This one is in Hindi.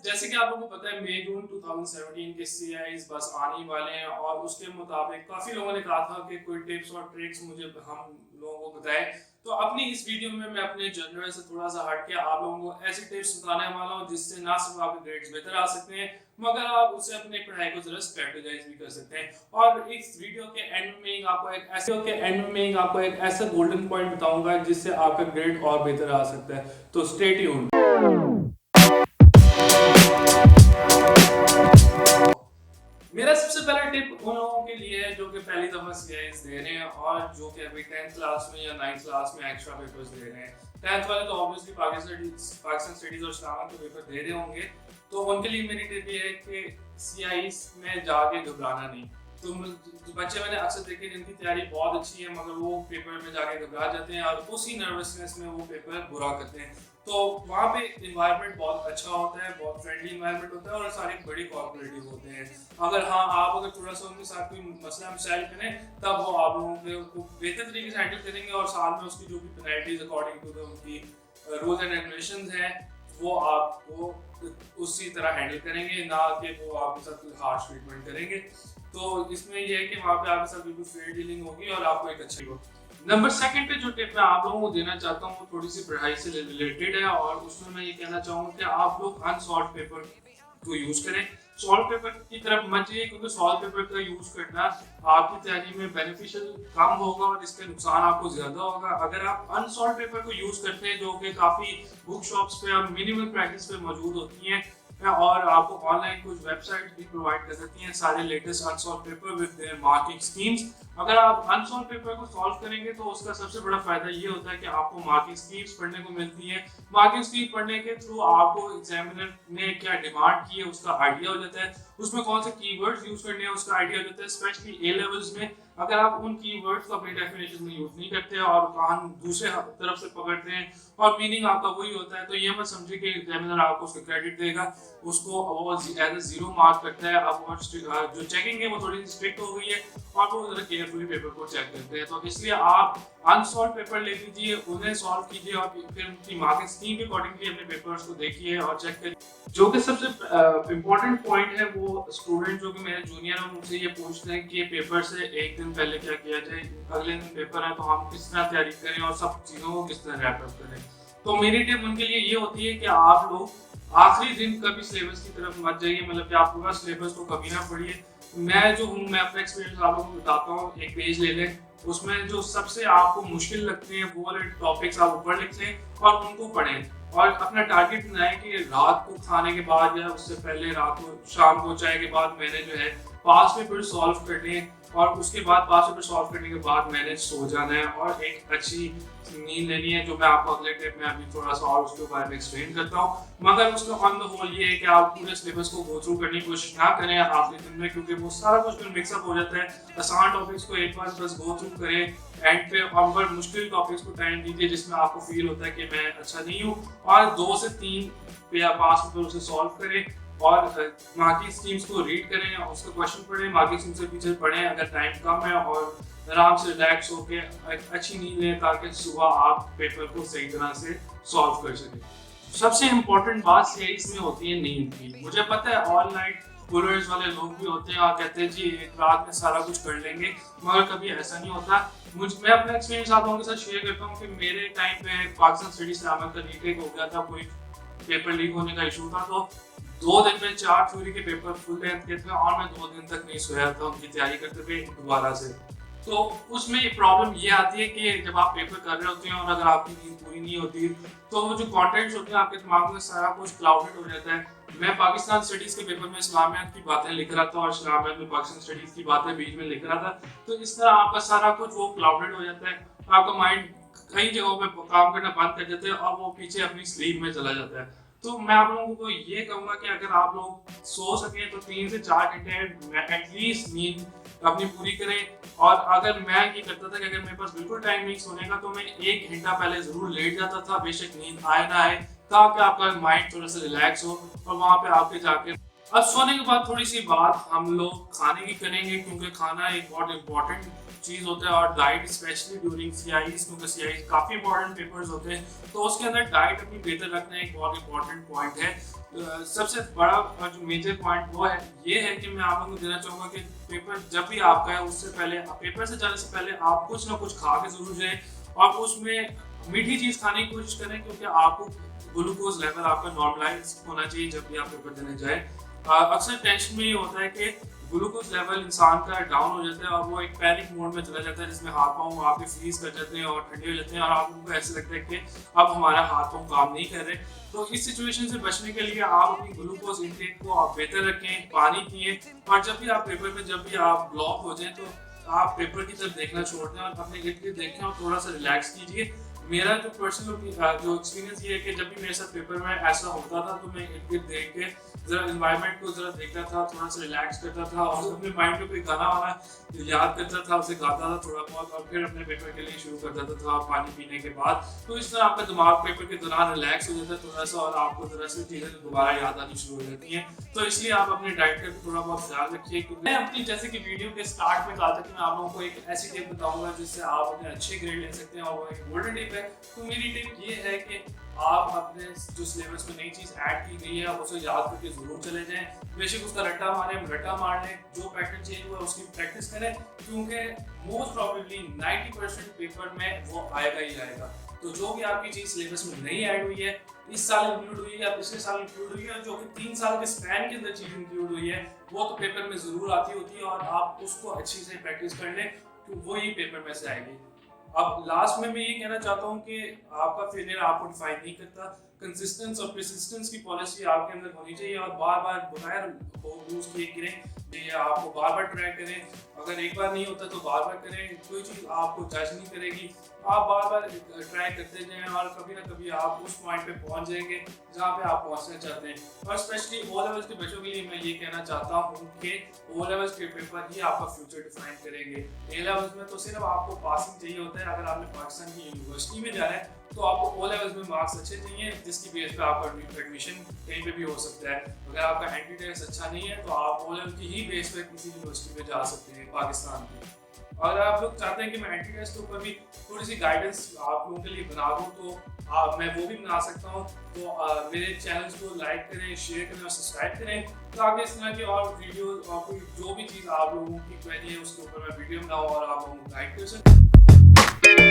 जैसे कि आप लोगों को पता है मई जून 2017 के CIs बस आने ही वाले हैं और उसके मुताबिक काफ़ी लोगों ने कहा था कि कोई टिप्स और ट्रिक्स मुझे हम लोगों को बताएं। तो अपनी इस वीडियो में मैं अपने जनरल से थोड़ा सा हट के आप लोगों को ऐसी टिप्स बताने वाला हूँ जिससे ना सिर्फ आपके ग्रेड्स बेहतर आ सकते हैं मगर आप उससे अपनी पढ़ाई को जरा स्ट्रेटेजाइज भी कर सकते हैं। और इस वीडियो के एंड में आपको एक ऐसा गोल्डन पॉइंट बताऊंगा जिससे आपका ग्रेड और बेहतर आ सकता है। तो स्टे ट्यून्ड। मेरा सबसे पहला टिप उन लोगों के लिए है जो कि पहली दफा CIs दे रहे हैं और जो कि अभी 10th क्लास में या 9th क्लास में एक्स्ट्रा पेपर्स दे रहे हैं। 10th वाले तो ऑब्वियसली पाकिस्तान स्टडीज और इस्लाम के पेपर दे रहे होंगे, तो उनके लिए मेरी टिप ये है कि CIs में जाके घबराना नहीं। तो बच्चे मैंने अक्सर देखे जिनकी तैयारी बहुत अच्छी है मगर वो पेपर में जाके घबरा जाते हैं और उसी नर्वसनेस में वो पेपर बुरा करते हैं। तो वहाँ पे इन्वायरमेंट बहुत अच्छा होता है, बहुत फ्रेंडली इन्वायरमेंट होता है और सारे बड़े कोऑपरेटिव होते हैं। अगर आप अगर थोड़ा सा उनके साथ कोई मसला मसाइल करें तब वो आप लोगों को बेहतर तरीके से हैंडल करेंगे और साल में उसकी जो भी पेनल्टीज अकॉर्डिंग टू उनकी रूल्स एंड रेगुलेशंस हैं वो आपको उसी तरह हैंडल करेंगे, ना कि वो आपके साथ कोई हार्श ट्रीटमेंट करेंगे। तो इसमें यह है कि वहाँ पे आपके साथ बिल्कुल फेयर डीलिंग होगी और आपको एक अच्छी हो। नंबर सेकंड पे जो टिप मैं आप लोगों को देना चाहता हूँ वो थोड़ी सी पढ़ाई से रिलेटेड है और उसमें मैं ये कहना चाहूँगा कि आप लोग अनसॉल्व पेपर को यूज करें। सॉल्व पेपर की तरफ मत जाइए क्योंकि सॉल्व पेपर का यूज करना आपकी तैयारी में बेनिफिशियल कम होगा और इसके नुकसान आपको ज्यादा होगा। अगर आप अनसॉल्व पेपर को यूज करते हैं जो कि काफी बुक शॉप्स पे और मिनिमल प्रैक्टिस पे मौजूद होती हैं और आपको ऑनलाइन कुछ वेबसाइट भी प्रोवाइड कर सकती हैं सारे latest unsolved paper with their marking schemes. अगर आप अनसॉल्व पेपर को सॉल्व करेंगे तो उसका सबसे बड़ा फायदा ये होता है कि आपको मार्किंग स्कीम्स पढ़ने को मिलती है। मार्किंग स्कीम पढ़ने के थ्रू आपको एग्जामिनर ने क्या डिमांड की है उसका आइडिया हो जाता है, उसमें कौन से कीवर्ड्स यूज करने हैं उसका आइडिया हो जाता है। स्पेशली A लेवल्स में अगर आप उन कीवर्ड्स को अपनी डेफिनेशन में यूज नहीं करते और कान दूसरे तरफ से पकड़ते हैं और मीनिंग आपका वही होता है तो ये मत समझिए कि एग्जामिनर आपको उसका क्रेडिट देगा, उसको वो एज ए जीरो मार्क करता है। अब जो चेकिंग है वो थोड़ी सी स्ट्रिक्ट हो गई है और वो जरा केयरफुली पेपर को चेक करते हैं। तो इसलिए आप अनसॉल्व पेपर ले लीजिए, उन्हें सॉल्व कीजिए और फिर उनकी मार्किंग स्कीम के अकॉर्डिंगली अपने पेपर्स को देखिए और चेक करिए। जो कि सबसे इम्पोर्टेंट पॉइंट है वो स्टूडेंट जो कि मेरे जूनियर हैं मुझसे ये पूछते हैं कि पेपर से एक दिन पहले क्या किया जाए, अगले दिन पेपर है तो हम किस तरह तैयारी करें और सब चीज़ों को किस तरह रैप अप करें। तो मेरी टिप उनके लिए ये होती है कि आप लोग आखिरी दिन कभी सिलेबस की तरफ मत जाइए, मतलब कि आप पूरा सिलेबस को कभी ना पढ़िए। मैं जो हूँ मैं अपना एक्सपीरियंस आप लोगों को बताता हूँ। एक पेज ले लें, उसमें जो सबसे आपको मुश्किल लगते हैं वो वाले टॉपिक्स आप ऊपर लिख लें और उनको पढ़ें और अपना टारगेट बनाएं कि रात को खाने के बाद या उससे पहले रात को शाम को चाय के बाद मैंने जो है 5 पेपर सॉल्व करने और उसके बाद 5 पेपर सॉल्व करने के बाद मैंने सो जाना है और एक अच्छी नींद लेनी है, जो मैं आपको अगले टिप में अभी थोड़ा सा और उसके बारे में एक्सप्लेन करता हूँ। मगर उसका ऑन द होल ये है कि आप पूरे सिलेबस को गो थ्रू करने की कोशिश ना करें आखिरी दिन में क्योंकि वो सारा कुछ फिर मिक्सअप हो जाता है। आसान टॉपिक्स को एक बार बस गो थ्रू करें एंड पे और मुश्किल टॉपिक्स को टाइम दीजिए जिसमें आपको फील होता है कि मैं अच्छा नहीं हूँ और 2 से 3 या 5 पेपर उसे सॉल्व करें और मार्किंग स्कीम्स को रीड करें और उसका क्वेश्चन पढ़ें, मार्किंग स्कीम से पीछे पढ़ें अगर टाइम कम है और आराम से रिलैक्स होकर अच्छी नींद लें ताकि सुबह आप पेपर को सही तरह से सॉल्व कर सकें। सबसे इम्पोर्टेंट बात ये इसमें होती है नींद की। मुझे पता है ऑल नाइट पुलर्स वाले लोग भी होते हैं और कहते हैं जी एक रात में सारा कुछ कर लेंगे, मगर कभी ऐसा नहीं होता। मैं अपना एक्सपीरियंस आप लोगों के साथ शेयर करता हूँ कि मेरे टाइम पे पाकिस्तान स्टडीज इस्लाम का रीटेक हो गया था, कोई पेपर लीक होने का इशू था तो 2 दिन में 4 थ्योरी के पेपर फुल लेंथ के थे और मैं 2 दिन तक नहीं सोया था उनकी तैयारी करते हुए दोबारा से। तो उसमें प्रॉब्लम ये आती है कि जब आप पेपर कर रहे होते हैं और अगर आपकी नींद पूरी नहीं होती तो वो जो कॉन्टेंट्स होते हैं आपके दिमाग में सारा कुछ क्लाउडेड हो जाता है। मैं पाकिस्तान स्टडीज के पेपर में इस्लामियत की बातें लिख रहा था और इस्लामियत में पाकिस्तान स्टडीज की बातें बीच में लिख रहा था, तो इस तरह आपका सारा कुछ वो क्लाउडेड हो जाता है, आपका माइंड कई जगहों पे काम करना बंद कर देते हैं और वो पीछे अपनी स्लीप में चला जाता है। तो मैं आप लोगों को ये कहूँगा कि अगर आप लोग सो सकें तो 3 से 4 घंटे एटलीस्ट नींद अपनी पूरी करें। और अगर मैं ये करता था कि अगर मेरे पास बिल्कुल टाइम नहीं सोने का तो मैं 1 घंटा पहले जरूर लेट जाता था, बेशक नींद आए ना आए, ताकि आपका माइंड थोड़ा सा रिलैक्स हो और वहाँ पे आपके जाके अब सोने के बाद थोड़ी सी बात हम लोग खाने की करेंगे क्योंकि खाना एक बहुत इम्पोर्टेंट चीज़ होता है। और डाइट स्पेशली ड्यूरिंग CIEs, क्योंकि CIEs काफ़ी इंपॉर्टेंट पेपर्स होते हैं, तो उसके अंदर डाइट अपनी बेहतर रखना एक बहुत इंपॉर्टेंट पॉइंट है। सबसे बड़ा और जो मेजर पॉइंट वो है ये है कि मैं आप लोगों को देना चाहूँगा कि पेपर जब भी आपका है उससे पहले, पेपर से जाने से पहले आप कुछ ना कुछ खा के ज़रूर जाएँ और उसमें मीठी चीज़ खाने की कोशिश करें, क्योंकि आपको ग्लूकोज लेवल आपका नॉर्मलाइज होना चाहिए जब भी आप पेपर देने जाए। अक्सर टेंशन में ये होता है कि ग्लूकोज लेवल इंसान का डाउन हो जाता है और वो एक पैनिक मोड में चला जाता है, जिसमें हाथ पाँव आपके फ्रीज कर जाते हैं और ठंडे हो जाते हैं और आपको ऐसा लगता है कि अब हमारा हाथ पाँव काम नहीं कर रहे। तो इस सिचुएशन से बचने के लिए आप अपनी ग्लूकोज इंटेक को आप बेहतर रखें, पानी पिए, और जब भी आप पेपर में जब भी आप ब्लॉक हो जाए तो आप पेपर की तरफ देखना छोड़ दें और अपने इर्द गिर्द देखें और थोड़ा सा रिलैक्स कीजिए। मेरा जो पर्सनल जो एक्सपीरियंस ये है कि जब भी मेरे साथ पेपर में ऐसा होता था तो मैं इर्द गिर्द देख के जरा एनवायरनमेंट को जरा देखता था, थोड़ा सा रिलैक्स करता था और अपने माइंड में कोई गाना वाना याद करता था, उसे गाता था थोड़ा बहुत और फिर अपने पेपर के लिए शुरू कर देता था पानी पीने के बाद। तो इस तरह आपका दिमाग पेपर के दौरान रिलैक्स हो जाता है थोड़ा सा और आपको जरा सी चीज़ें दोबारा याद आनी शुरू हो जाती हैं। तो इसलिए आप अपने डाइट का थोड़ा बहुत ख्याल रखिए। क्योंकि मैं अपनी जैसे कि वीडियो के स्टार्ट में कहा था कि मैं आप लोगों को एक ऐसी टिप बताऊंगा जिससे आप अपने अच्छे ग्रेड ले सकते हैं और वो एक गोल्डन टिप है। तो मेरी टिप ये है कि आप अपने जो सिलेबस में नई चीज़ ऐड की गई है आप उसे याद करके ज़रूर चले जाएं। बेशक उसका रट्टा मारें, रट्टा मार लें, जो पैटर्न चेंज हुआ उसकी प्रैक्टिस करें, क्योंकि मोस्ट प्रॉबेबली 90% पेपर में वो आएगा ही आएगा। तो जो भी आपकी चीज़ सिलेबस में नई ऐड हुई है, इस साल इंक्लूड हुई है या पिछले साल इंक्लूड हुई है, जो कि 3 साल के स्पैन के अंदर चीज़ इंक्लूड हुई है, वो तो पेपर में ज़रूर आती होती है और आप उसको अच्छी से प्रैक्टिस कर लें तो वो ही पेपर में से आएगी। अब लास्ट में मैं ये कहना चाहता हूँ कि आपका फेलियर आपको डिफाइन नहीं करता। कंसिस्टेंस और परसिस्टेंस की पॉलिसी आपके अंदर होनी चाहिए और बार बार बगैर लूज किए करें, ये आपको बार बार ट्राई करें। अगर एक बार नहीं होता तो बार बार करें, कोई चीज़ आपको जज नहीं करेगी। आप बार बार ट्राई करते जाएं और कभी ना कभी आप उस पॉइंट पे पहुंच जाएंगे जहां पे आप पहुंचना चाहते हैं। और स्पेशली ओ लेवल्स के बच्चों के लिए मैं ये कहना चाहता हूं कि ओ लेवल्स के पेपर ही आपका फ्यूचर डिफाइन करेंगे। ए लेवल्स में तो सिर्फ आपको पासिंग चाहिए होता है। अगर आपने पाकिस्तान की यूनिवर्सिटी में जाना है तो आपको ओ लेवल्स में मार्क्स अच्छे चाहिए, जिसकी बेस पे आपका एडमिशन कहीं पे भी हो सकता है। अगर आपका एंट्री टेस्ट अच्छा नहीं है तो आप ओ लेवल की ही बेस पे किसी यूनिवर्सिटी में जा सकते हैं पाकिस्तान की। अगर आप लोग चाहते हैं कि मैं एंट्री टेस्ट के ऊपर भी थोड़ी सी गाइडेंस आप लोगों के लिए बना दूँ तो मैं वो भी बना सकता हूँ। तो मेरे चैनल्स को लाइक करें, शेयर करें और सब्सक्राइब करें ताकि इस तरह की और वीडियो और कोई जो भी चीज़ आप लोगों की क्वेरी है उसके ऊपर मैं वीडियो बनाऊँ और आप लोगों को गाइड कर सकूँ।